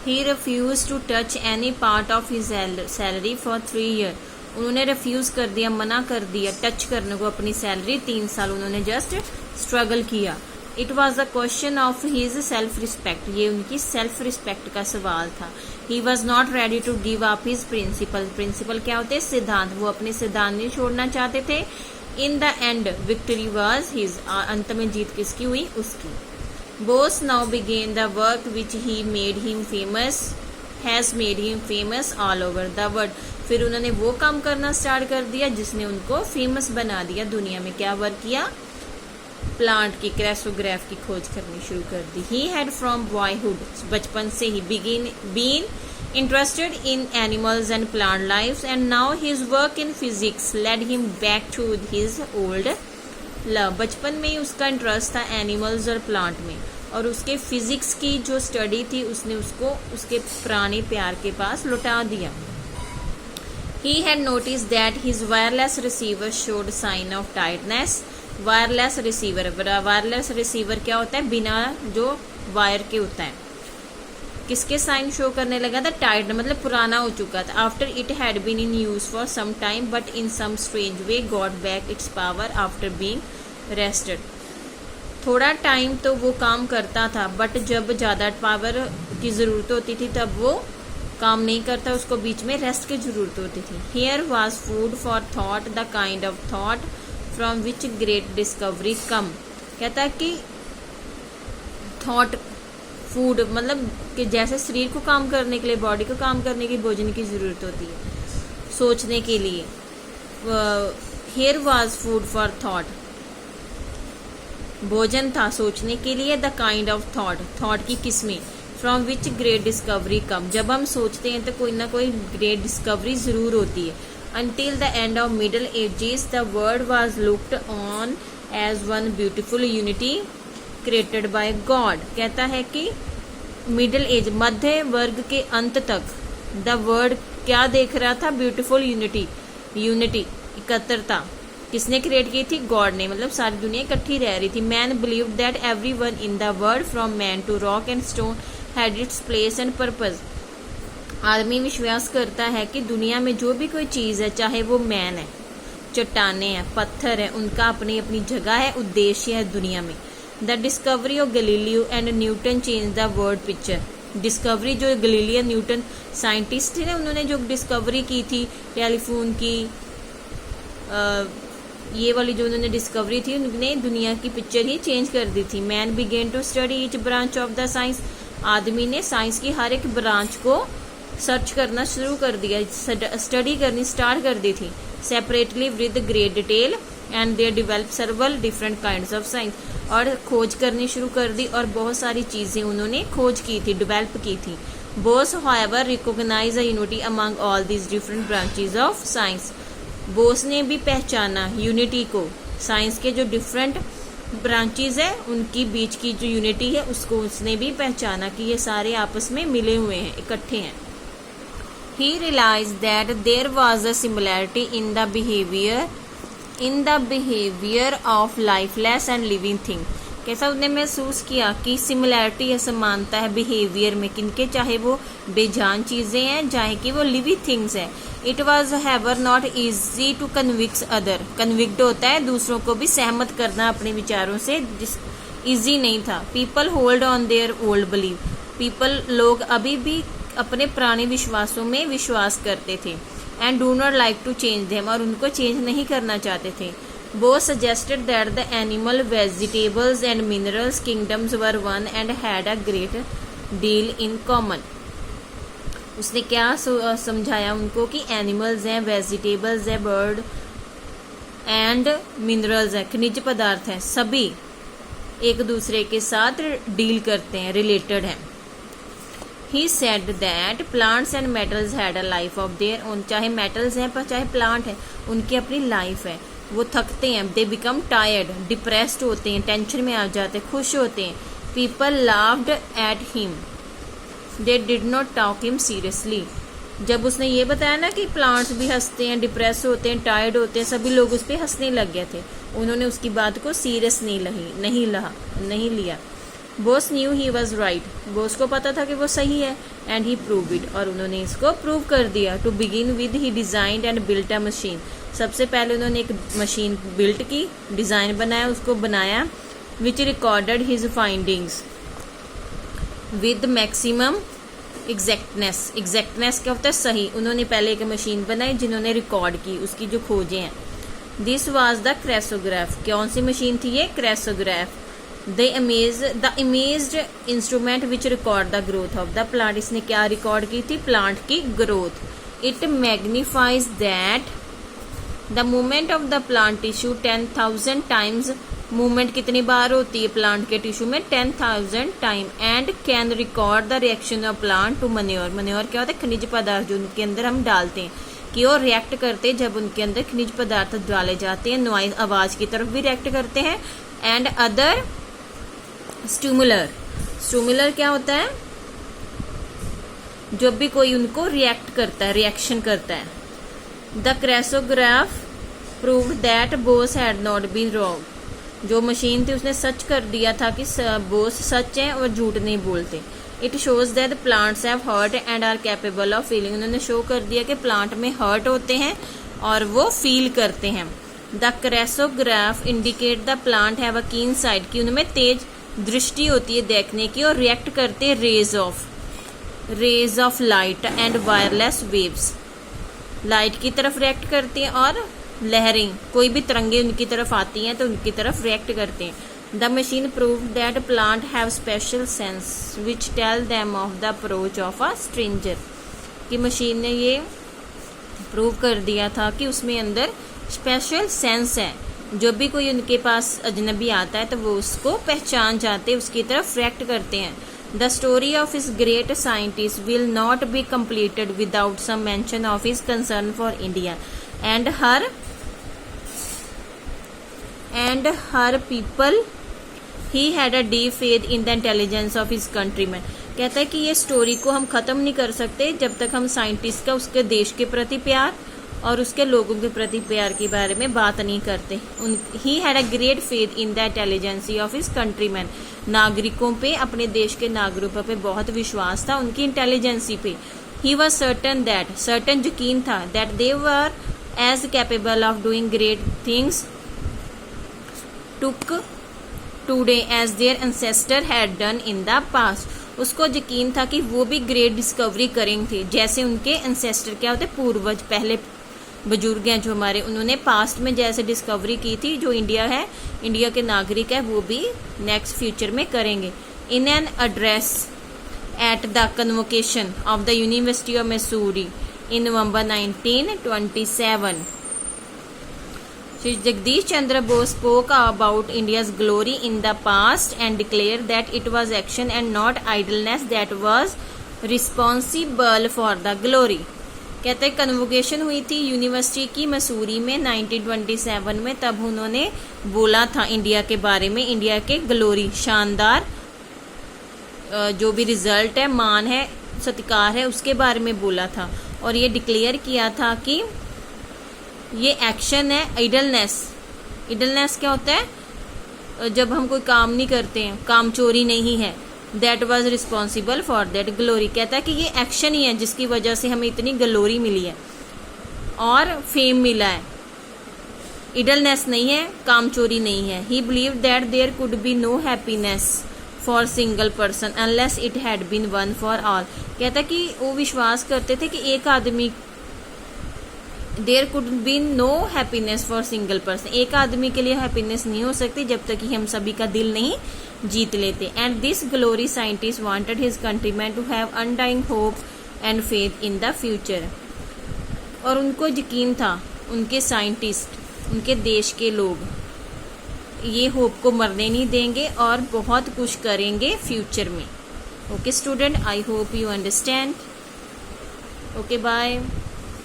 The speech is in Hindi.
He refused to touch any part of his salary for 3 years. उन्होंने रिफ्यूज कर दिया, मना कर दिया टच करने को अपनी सैलरी। 3 साल उन्होंने जस्ट स्ट्रगल किया। It was the question of his self respect, ये उनकी सेल्फ रिस्पेक्ट का सवाल था। He was not ready to give up his principle, principle क्या होते हैं, सिद्धांत, वो अपने सिद्धांत नहीं छोड़ना चाहते थे। In the end victory was his, अंत में जीत किसकी हुई, उसकी। Bose now began the work which he made him famous, has made him famous all over the world. फिर उन्होंने वो काम करना स्टार्ट कर दिया जिसने उनको फेमस बना दिया दुनिया में। क्या वर्क किया, प्लांट की क्रेसोग्राफ की खोज करनी शुरू कर दी। ही हैड फ्रॉम बॉयहुड, बचपन से ही been interested in animals and plant life, and now his work in physics led him back to his old love. बचपन में ही उसका इंटरेस्ट था एनिमल्स और प्लांट में, और उसके फिजिक्स की जो स्टडी थी उसने उसको उसके पुराने प्यार के पास लौटा दिया। He had noticed that his wireless receiver showed sign of tiredness. Wireless receiver, wireless receiver क्या होता है, बिना जो वायर के होता है। किसके साइन शो करने लगा था, टायर्ड, मतलब पुराना हो चुका था। After it had been in use for some time but in some strange way got back its power after being rested. थोड़ा टाइम तो वो काम करता था, बट जब ज़्यादा पावर की ज़रूरत होती थी तब वो काम नहीं करता, उसको बीच में रेस्ट की जरूरत होती थी। Here was food for thought, the kind of thought from which great discovery come. कहता है कि थॉट, फूड मतलब कि जैसे शरीर को काम करने के लिए, बॉडी को काम करने की भोजन की जरूरत होती है, सोचने के लिए। Here was food for thought, भोजन था सोचने के लिए। The kind of thought, thought की किस्में। फ्रॉम विच ग्रेट डिस्कवरी कम, जब हम सोचते हैं तो कोई ना कोई ग्रेट डिस्कवरी जरूर होती है। Until the end of middle ages the world was looked on as one beautiful unity created by God. कहता है कि मिडल एज, मध्य वर्ग के अंत तक द वर्ल्ड क्या देख रहा था, ब्यूटिफुल यूनिटी, यूनिटी एकत्रता किसने क्रिएट की थी, गॉड ने, मतलब सारी दुनिया इकट्ठी रह रही थी। Man believe that every one in the world from man to rock and stone had its place and purpose. आदमी विश्वास करता है कि दुनिया में जो भी कोई चीज़ है, चाहे वो मैन है, चट्टाने हैं, पत्थर है, उनका अपनी अपनी जगह है, उद्देश्य है दुनिया में। The discovery of Galileo and Newton change the world picture. Discovery जो गैलीलियो न्यूटन साइंटिस्ट थे ना, उन्होंने जो डिस्कवरी की थी टेलीफोन की, ये वाली जो उन्होंने डिस्कवरी थी, उन्होंने दुनिया की पिक्चर ही चेंज कर दी थी। Man began to study each branch of the science. आदमी ने साइंस की हर एक ब्रांच को सर्च करना शुरू कर दिया, स्टडी करनी स्टार्ट कर दी थी। Separately with great detail and they develop सर्वल different kinds of science, और खोज करनी शुरू कर दी और बहुत सारी चीज़ें उन्होंने खोज की थी, डेवलप की थी। Bose however recognise a unity among all these different branches of science. Bose ने भी पहचाना यूनिटी को, साइंस के जो डिफरेंट ब्रांचेज है उनकी बीच की जो यूनिटी है उसको उसने भी पहचाना कि ये सारे आपस में मिले हुए हैं, इकट्ठे हैं। He realized that there was a similarity in the behavior of lifeless and living thing। कैसा उसने महसूस किया कि सिमिलैरिटी है, समानता है बिहेवियर में, किनके, चाहे वो बेजान चीज़ें हैं, चाहे कि वो लिविंग थिंग्स है। It was however not easy to convince other. Convict होता है दूसरों को भी सहमत करना अपने विचारों से, ईजी नहीं था। People hold on their old believe. People, लोग अभी भी अपने पुराने विश्वासों में विश्वास करते थे। And do not like to change them, और उनको चेंज नहीं करना चाहते थे। Both suggested that the animal, vegetables and minerals kingdoms were one and had a great deal in common. उसने क्या समझाया उनको कि एनिमल्स हैं, वेजिटेबल्स है, बर्ड एंड मिनरल्स है, खनिज पदार्थ हैं, सभी एक दूसरे के साथ डील करते हैं, रिलेटेड हैं। He said that plants and metals had a life of their own। चाहे metals हैं पर चाहे plant है, उनकी अपनी life है। वो थकते हैं, they become tired, depressed होते हैं, टेंशन में आ जाते हैं, खुश होते हैं। People laughed at him, they did not talk him seriously। जब उसने ये बताया ना कि प्लांट्स भी हंसते हैं, डिप्रेस होते हैं, टायर्ड होते हैं, सभी लोग उस पर हंसने लग गए थे। उन्होंने उसकी बात को सीरियस नहीं लिया। Bose new he was right, Bose को पता था कि वो सही है, एंड ही प्रूव इट, और उन्होंने इसको प्रूव कर दिया। To begin with he designed and built a machine, सबसे पहले उन्होंने एक मशीन बिल्ट की, डिजाइन बनाया, उसको बनाया, which recorded his findings with maximum exactness. Exactness क्या होता है? सही। उन्होंने पहले एक मशीन बनाई जिन्होंने रिकॉर्ड की, उसकी जो खोजें हैं। दिस वाज द क्रेसोग्राफ, कौन सी मशीन थी ये? Crescograph. The imaged instrument which record the growth of the plant, इसने क्या रिकॉर्ड की थी? प्लांट की growth. It magnifies that the movement of the plant tissue 10,000 times, movement कितनी बार होती है प्लांट के टिश्यू में? 10,000 time. And can record the reaction of plant to manure, manure क्या होता है? खनिज पदार्थ जो उनके अंदर हम डालते हैं, कि वो रिएक्ट करते हैं जब उनके अंदर खनिज पदार्थ डाले जाते हैं, नॉइज आवाज की तरफ भी रिएक्ट करते हैं। एंड अदर स्टिमुलर, स्टिमुलर क्या होता है? जब भी कोई उनको रिएक्ट करता है, रिएक्शन करता है। The crescograph prove that Bose had not been wrong, जो मशीन थी उसने सच कर दिया था कि बोस सच है और झूठ नहीं बोलते। It shows that plants have hurt and are capable of feeling, उन्होंने शो कर दिया कि प्लांट में हर्ट होते हैं और वो फील करते हैं। The crescograph indicate the plant have a keen side, कि उनमें तेज दृष्टि होती है देखने की, और रिएक्ट करते हैं rays of light and wireless waves, light की तरफ रिएक्ट करते हैं और लहरें, कोई भी तरंगे उनकी तरफ आती हैं तो उनकी तरफ रिएक्ट करते हैं। The machine prove that plant have special sense which tell them of the approach of a stranger, कि मशीन ने ये प्रूव कर दिया था कि उसमें अंदर स्पेशल सेंस है, जब भी कोई उनके पास अजनबी आता है तो वो उसको पहचान जाते हैं, उसकी तरफ रिएक्ट करते हैं। The story of his great scientist will not be completed without some mention of his concern for India and her people, he had a deep faith in the intelligence of his countryman. कहता है कि ये स्टोरी को हम खत्म नहीं कर सकते जब तक हम साइंटिस्ट का उसके देश के प्रति प्यार और उसके लोगों के प्रति प्यार के बारे में बात नहीं करते। He had a great faith in the intelligence of his countryman, नागरिकों पे, अपने देश के नागरिकों पे बहुत विश्वास था, उनकी इंटेलिजेंसी पे। He was certain that, certain यकीन था, that they were as capable of doing great things took today as their ancestor had done in the past. उसको यकीन था कि वो भी ग्रेट डिस्कवरी करेंगे जैसे उनके एंसेस्टर क्या होते, पूर्वज, पहले बुजुर्ग हैं जो हमारे, उन्होंने पास्ट में जैसे डिस्कवरी की थी, जो इंडिया है, इंडिया के नागरिक है, वो भी नेक्स्ट फ्यूचर में करेंगे। In an address at the convocation of the university of मैसूरी in November 1927, Sri Jagdish Chandra Bose spoke about India's glory in the past and declared that it was action and not idleness that was responsible for the glory. कहते हैं कन्वोकेशन हुई थी यूनिवर्सिटी की मसूरी में 1927 में, तब उन्होंने बोला था इंडिया के बारे में, इंडिया के ग्लोरी, शानदार जो भी रिजल्ट है, मान है, सत्कार है, उसके बारे में बोला था। और ये डिक्लेयर किया था कि ये एक्शन है। इडलनेस, इडलनेस क्या होता है? जब हम कोई काम नहीं करते हैं, काम चोरी नहीं है। That was responsible for that glory, कहता है कि ये एक्शन ही है जिसकी वजह से हमें इतनी ग्लोरी मिली है और फेम मिला है। इडलनेस नहीं है, काम चोरी नहीं है। He believe that there could be no happiness for single person unless it had been one for all. कहता है कि वो विश्वास करते थे कि एक आदमी, there could be no happiness for single person, एक आदमी के लिए हैप्पीनेस नहीं हो सकती जब तक कि हम सभी का दिल नहीं जीत लेते। And this glory scientist wanted his countryman to have undying hope and faith in the future. और उनको यकीन था, उनके साइंटिस्ट, उनके देश के लोग ये होप को मरने नहीं देंगे और बहुत कुछ करेंगे फ्यूचर में। Okay student, I hope you understand. Okay bye.